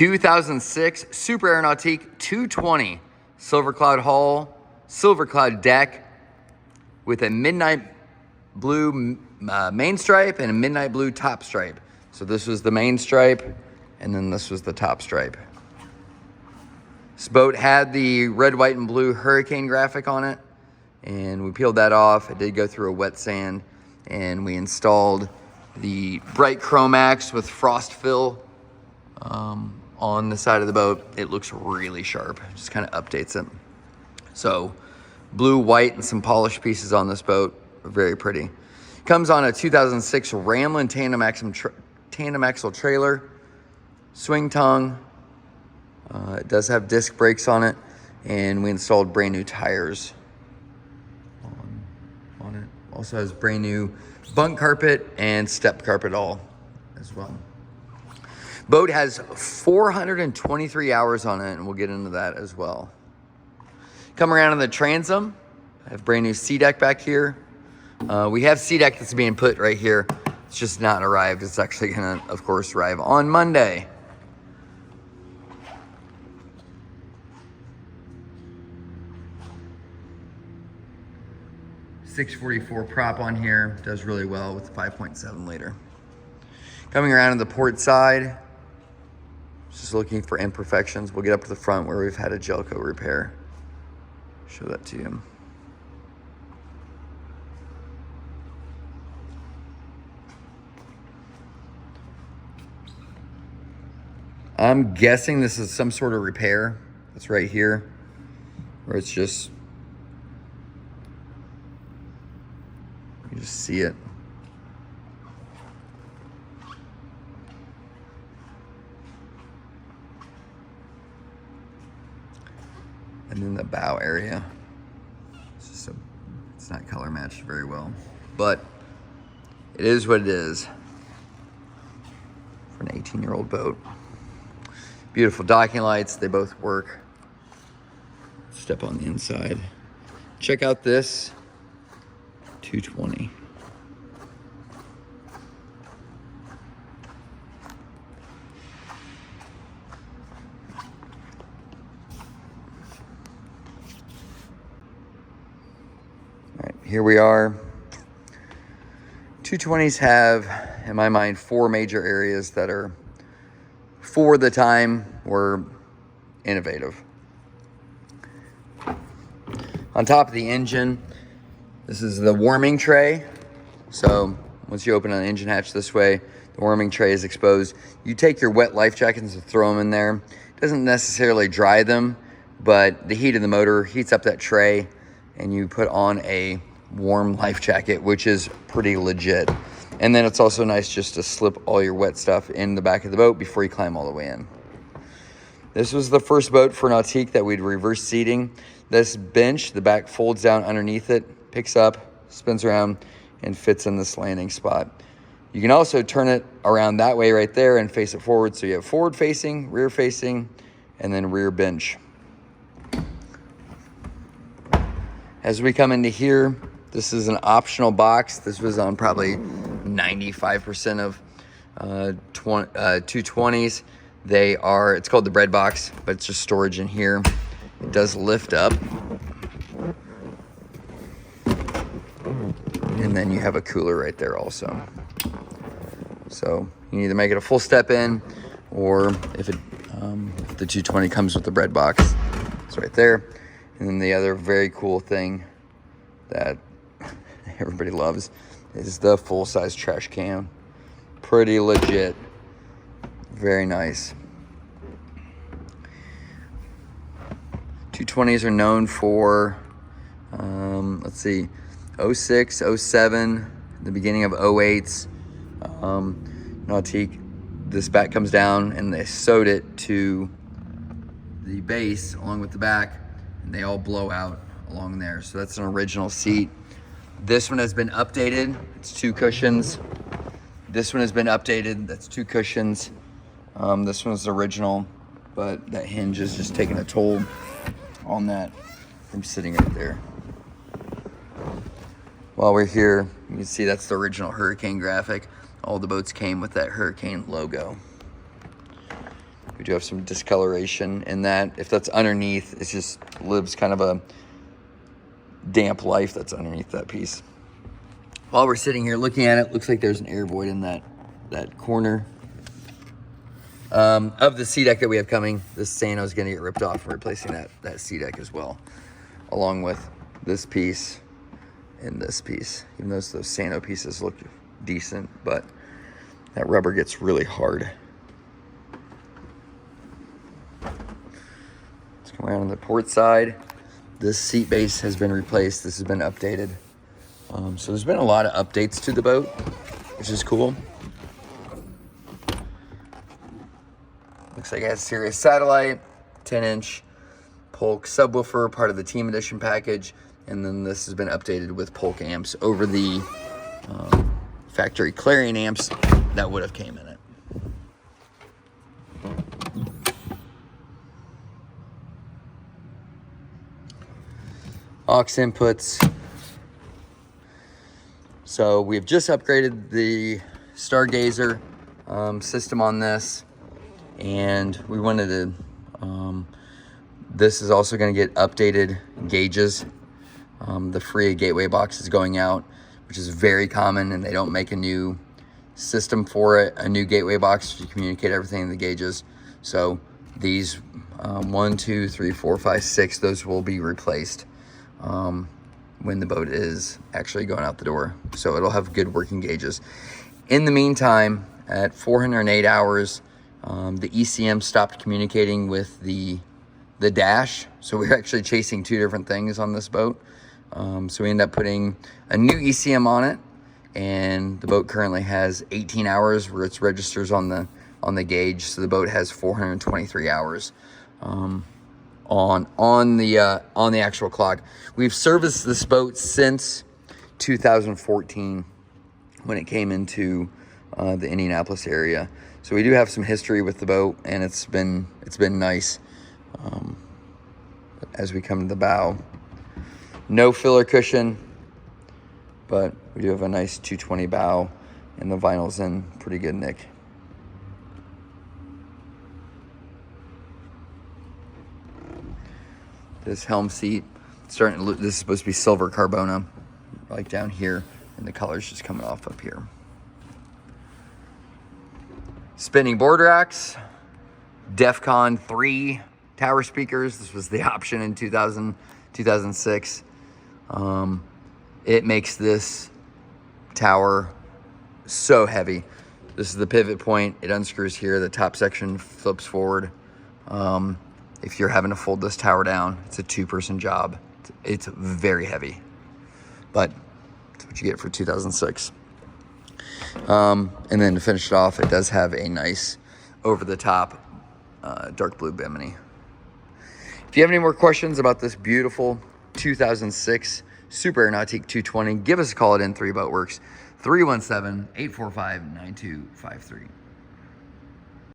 2006 Super Air Nautique 220 Silver Cloud hull, Silver Cloud deck with a midnight blue main stripe and a midnight blue top stripe. So this was the main stripe, and then this was the top stripe. This boat had the red, white, and blue hurricane graphic on it, and we peeled that off. It did go through a wet sand, and we installed the bright Chromax with frost fill on the side of the boat. It looks really sharp, just kind of updates it. So blue, white, and some polished pieces on this boat, very pretty. Comes on a 2006 Ramblin tandem axle trailer, swing tongue. It does have disc brakes on it, and we installed brand new tires on it. Also has brand new bunk carpet and step carpet all as well. Boat has 423 hours on it, and we'll get into that as well. Come around on the transom. I have brand new C-deck back here. We have C-deck that's being put right here. It's just not arrived. It's actually gonna, of course, arrive on Monday. .644 prop on here, does really well with the 5.7 liter. Coming around on the port side, just looking for imperfections. We'll get up to the front where we've had a gel coat repair. Show that to you. I'm guessing this is some sort of repair. It's right here, where it's just, you just see it. And then the bow area, it's not color matched very well, but it is what it is for an 18-year-old boat. Beautiful docking lights, they both work. Step on the inside. Check out this 220. All right, here we are. 220s have, in my mind, 4 major areas that are, for the time, were innovative. On top of the engine, this is the warming tray. So once you open an engine hatch this way, the warming tray is exposed. You take your wet life jackets and throw them in there. It doesn't necessarily dry them, but the heat of the motor heats up that tray, and you put on a warm life jacket, which is pretty legit. And then it's also nice just to slip all your wet stuff in the back of the boat before you climb all the way in. This was the first boat for Nautique that we'd reverse seating. This bench, the back folds down underneath it, picks up, spins around, and fits in this landing spot. You can also turn it around that way right there and face it forward. So you have forward facing, rear facing, and then rear bench. As we come into here, this is an optional box. This was on probably 95% of 220s. They are, it's called the bread box, but it's just storage in here. It does lift up. And then you have a cooler right there also. So you can either make it a full step in, or if the 220 comes with the bread box, it's right there. And then the other very cool thing that everybody loves is the full-size trash can. Pretty legit. Very nice. 220s are known for, let's see, 06, 07, the beginning of 08s. Nautique, this back comes down and they sewed it to the base along with the back, and they all blow out along there. So that's an original seat. This one has been updated. It's 2 cushions. This one has been updated. That's 2 cushions. This one's original, but that hinge is just taking a toll on that from sitting right there. While we're here, you can see that's the original Hurricane graphic. All the boats came with that Hurricane logo. We do have some discoloration in that. If that's underneath, it just lives kind of a damp life that's underneath that piece. While we're sitting here looking at it, looks like there's an air void in that corner. Of the sea deck that we have coming, this Sano is going to get ripped off. We're replacing that sea deck as well, along with this piece and this piece. Even though those Sano pieces look decent, but that rubber gets really hard. Let's come around on the port side. This seat base has been replaced. This has been updated. So there's been a lot of updates to the boat, which is cool. Looks like it has Sirius satellite, 10-inch Polk subwoofer, part of the Team Edition package. And then this has been updated with Polk amps over the factory Clarion amps that would have came in it. Aux inputs. So we've just upgraded the Stargazer system on this, and we wanted to, this is also going to get updated gauges. The free gateway box is going out, which is very common, and they don't make a new system for it, a new gateway box to communicate everything in the gauges. So these 1, 2, 3, 4, 5, 6, those will be replaced when the boat is actually going out the door. So it'll have good working gauges. In the meantime, at 408 hours, the ECM stopped communicating with the dash. So we're actually chasing two different things on this boat. So we end up putting a new ECM on it, and the boat currently has 18 hours where it registers on the gauge. So the boat has 423 hours on the actual clock. We've serviced this boat since 2014 when it came into the Indianapolis area. So we do have some history with the boat, and it's been nice. As we come to the bow, no filler cushion, but we do have a nice 220 bow, and the vinyl's in pretty good nick. This helm seat, starting to look, this is supposed to be silver carbona, like down here, and the color's just coming off up here. Spinning board racks, DEFCON 3 tower speakers. This was the option in 2006. It makes this tower so heavy. This is the pivot point. It unscrews here. The top section flips forward. If you're having to fold this tower down, it's a two-person job. It's very heavy, but that's what you get for 2006. And then to finish it off, it does have a nice over-the-top dark blue bimini. If you have any more questions about this beautiful 2006 Super Air Nautique 220, give us a call at N3 Boatworks, 317-845-9253.